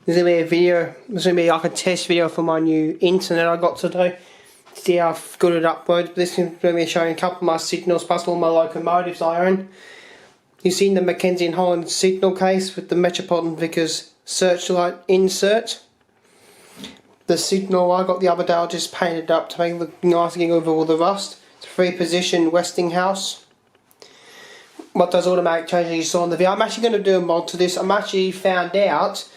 There's going to be a video, there's going to be like a test video for my new internet I got today. See how good it uploads. But this is going to be showing a couple of my signals plus all my locomotives I own. You've seen the Mackenzie and Holland signal case with the Metropolitan Vickers searchlight insert. The signal I got the other day, I just painted up to make it look nice and get over all the rust. It's a 3-position Westinghouse. What does automatic change as you saw in the video. I'm actually going to do a mod to this. I'm actually found out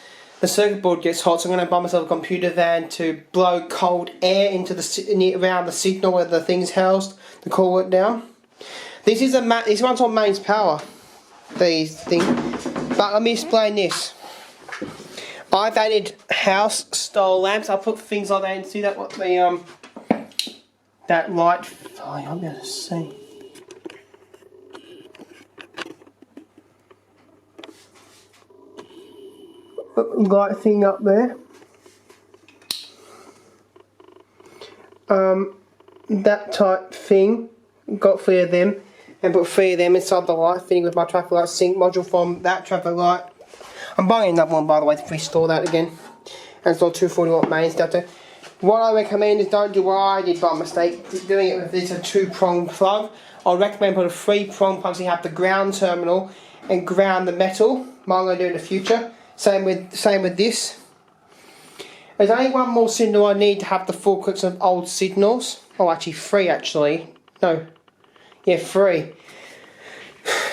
the circuit board gets hot, so I'm going to buy myself a computer van to blow cold air into around the signal where the thing's housed to cool it down. This one's on mains power, these things. But let me explain this. I've added house style lamps. I put things like that and see that what the that light. Oh, I'll be able to see. Light thing up there. That type thing. Got 3 of them and put 3 of them inside the light fitting with my traffic light sync module from that traffic light. I'm buying another one by the way to restore that again. And it's got 240-watt mains down there. What I recommend is don't do what I did by mistake, doing it with this a 2-prong plug. I recommend put a 3-prong plug so you have the ground terminal and ground the metal. What I'm going to do in the future. Same with this. There's only one more signal I need to have the full clips of old signals. Oh, actually 3 actually. No. Yeah, 3.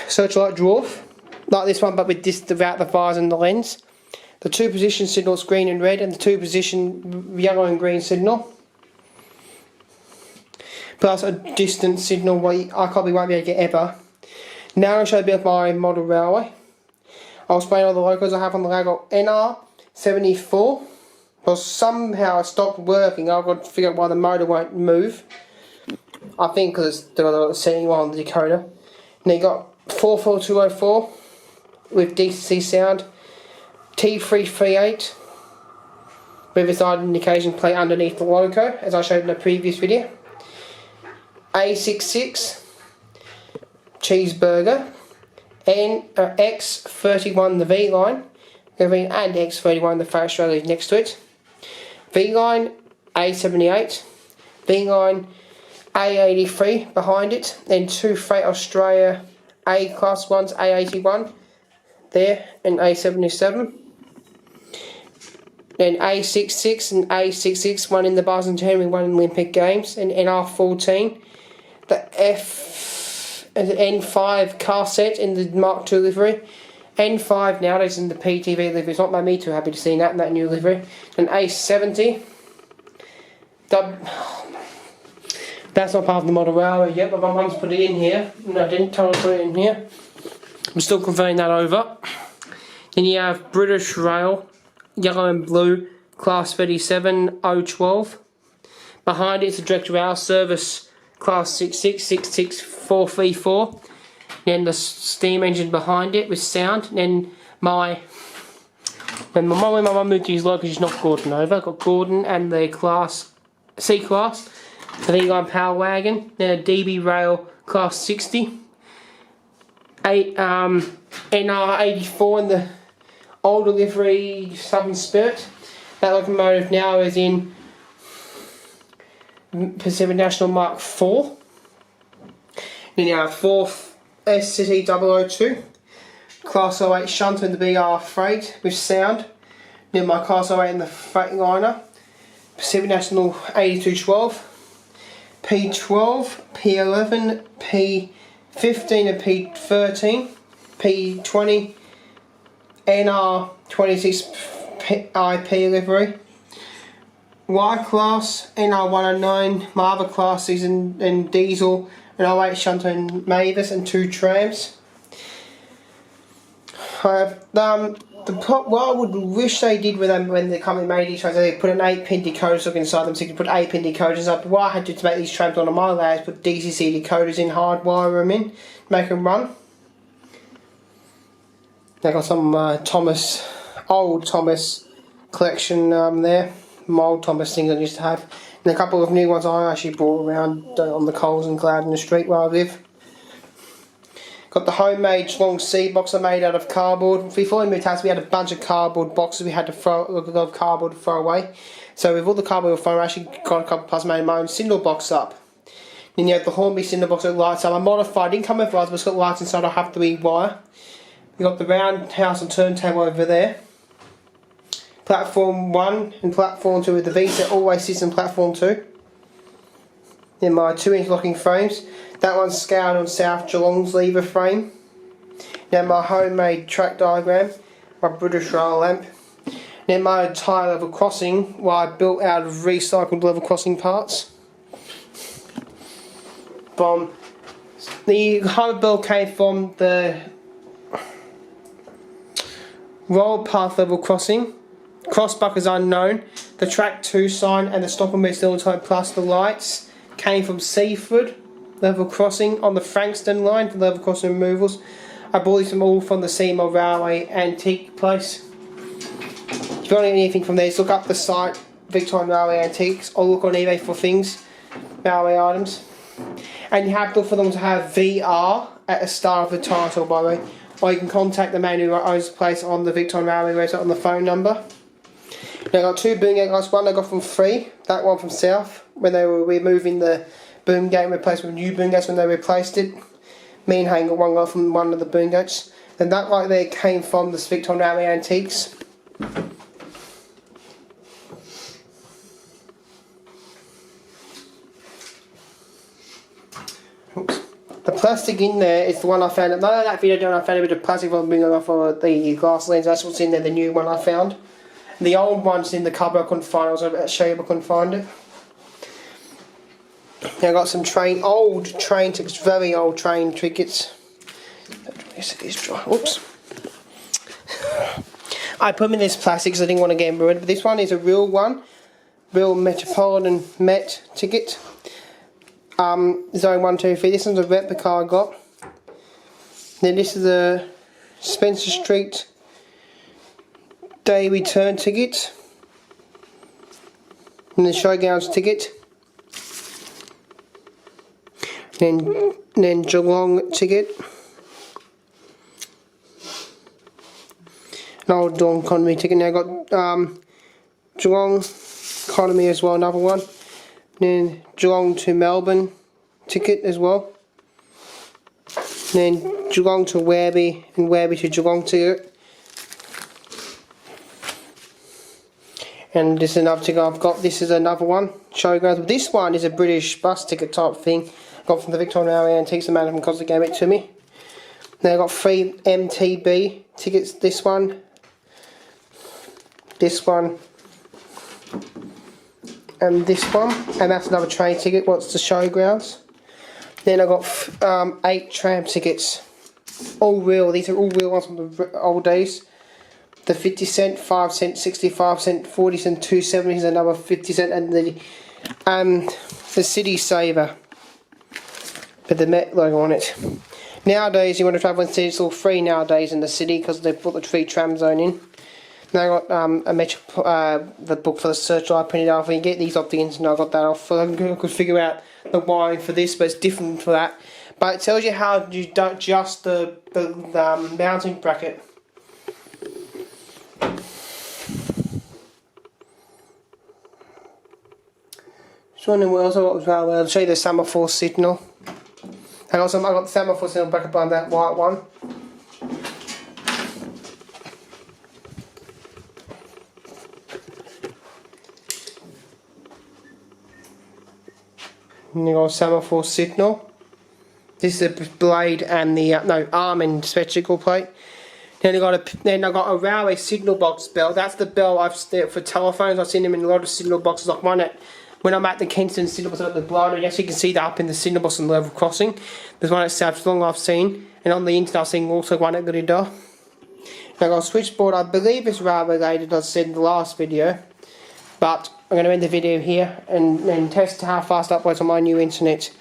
Searchlight dwarf. Like this one, but with this without the visor and the lens. The 2-position signals green and red, and the 2-position yellow and green signal. Plus a distance signal I probably won't be able to get ever. Now I'll show you a bit of my model railway. I'll explain all the logos I have on the logo NR74. Well, somehow it stopped working. I've got to figure out why the motor won't move. I think because it's the setting on the decoder. And you got 44204 with DCC sound. T338 with its indication plate underneath the logo, as I showed in the previous video. A66 cheeseburger. And X31 the V-line, and X31 the Freight Australia next to it. V-line A78, V-line A83 behind it, then 2 Freight Australia A-class ones, A81 there, and A77. Then A66 and A66, one in the Bicentenary, one in Olympic Games, and NR14. The N5 car set in the Mark II livery. N5 nowadays in the PTV livery. It's not made me too happy to see that in that new livery. And A70. That's not part of the model railway yet, but my mum's put it in here. And I didn't tell her to put it in here. I'm still converting that over. Then you have British Rail, yellow and blue, Class 37 012. Behind it is a direct rail service. Class 6666434. Then the steam engine behind it with sound. Then when my mum moved to his local, she's not Gordon over. Got Gordon and the class C-class, the V-line power wagon. Then a DB Rail Class 60. NR84 in the older livery Southern Spirit. That locomotive now is in Pacific National Mark IV. Then you have 4th SCT 002, Class 08 shunter in the BR Freight with sound. Then my Class 08 in the Freightliner, Pacific National 8212, P12, P11, P15 and P13, P20, NR26 IP livery. Y class, NR109, my other classes in diesel, an 08 shunter in Mavis, and 2 trams. What I would wish they did with them when the company made these trams, they put an 8-pin decoder socket inside them, so you could put 8-pin decoders up. What I had to make these trams on my layers, put DCC decoders in, hardwire them in, make them run. They got some old Thomas collection there. My old Thomas things I used to have, and a couple of new ones I actually brought around on the Coles and Cloud in the street where I live. Got the homemade long seed box I made out of cardboard. Before we moved house, we had a bunch of cardboard boxes we had to throw, a lot of cardboard to throw away. So with all the cardboard we thrown, I actually got a couple plus made my own cinder box up. Then you have the Hornby cinder box with lights up. I modified, didn't come with lights, but it's got lights inside, I have to rewire. We got the roundhouse and turntable over there. Platform 1 and platform 2 with the V-set always sits in platform 2. Then my 2-inch locking frames. That one's scaled on South Geelong's lever frame. Now my homemade track diagram, my British rail lamp. Then my entire level crossing, I built out of recycled level crossing parts. The harbor bell came from the roll path level crossing. Crossbuck is unknown. The track 2 sign and the stop and move time plus the lights came from Seaford level crossing on the Frankston line for level crossing removals. I bought these all from the Seymour Railway Antique place. If you want anything from there, just look up the site Victorian Railway Antiques or look on eBay for things, railway items. And you have to look for them to have VR at the start of the title, by the way. Or you can contact the man who owns the place on the Victorian Railway website on the phone number. Now I got 2 boom gate lights, one I got from Free, that one from South, when they were removing the boom gate and replaced with new boom gates when they replaced it. Me and Hayne got one light from one of the boom gates. And that light there came from the Victorian Railway Antiques. Oops. The plastic in there is the one I found. None of that video I found a bit of plastic from being off of the glass lens. That's what's in there, the new one I found. The old one's in the cupboard, I couldn't find it. I was going to show you, but I couldn't find it. Now I got some old train tickets, very old train tickets. Oops. I put them in this plastic because I didn't want to get them ruined. But this one is a real one, real Metropolitan Met ticket. Zone 1, 2, 3. This one's a replica I got. Then this is a Spencer Street day return ticket. And the Showgrounds ticket. Then Geelong ticket. An old Dawn Economy ticket. Now I've got Geelong Economy as well, another one. Then Geelong to Melbourne ticket as well. Then Geelong to Werribee and Werribee to Geelong ticket. And this is another ticket I've got. This is another one. Showgrounds. This one is a British bus ticket type thing. Got from the Victorian Railway Antiques. The man from Costa gave it to me. Now I got 3 MTB tickets. This one. This one. And this one. And that's another train ticket. What's the Showgrounds? Then I got 8 tram tickets. All real. These are all real ones from the old days. The 50 cent, 5 cent, 65 cent, 40 cent, 270 is another 50 cent, and the City Saver with the Met logo on it. Nowadays, you want to travel in the city, it's all free nowadays in the city because they've put the free tram zone in. Now I got the book for the Searchlight printed out. When you get these off the internet, I got that off. I could figure out the wiring for this, but it's different for that. But it tells you how you don't adjust the mounting bracket. Just wondering what else I got as well. I'll show you the semaphore signal. I got the semaphore signal back up on that white one. And you got a semaphore signal. This is a blade and the arm and spectacle plate. Then I got a railway signal box bell. That's the bell I've for telephones. I've seen them in a lot of signal boxes. Like one when I'm at the Kingston signal box at the blind, you actually can see that up in the signal box on the level crossing. There's one at South Geelong I've seen, and on the internet I've seen also one at Glidder. I got a switchboard. I believe it's railway related, as I said in the last video. But I'm going to end the video here and test how fast it uploads on my new internet.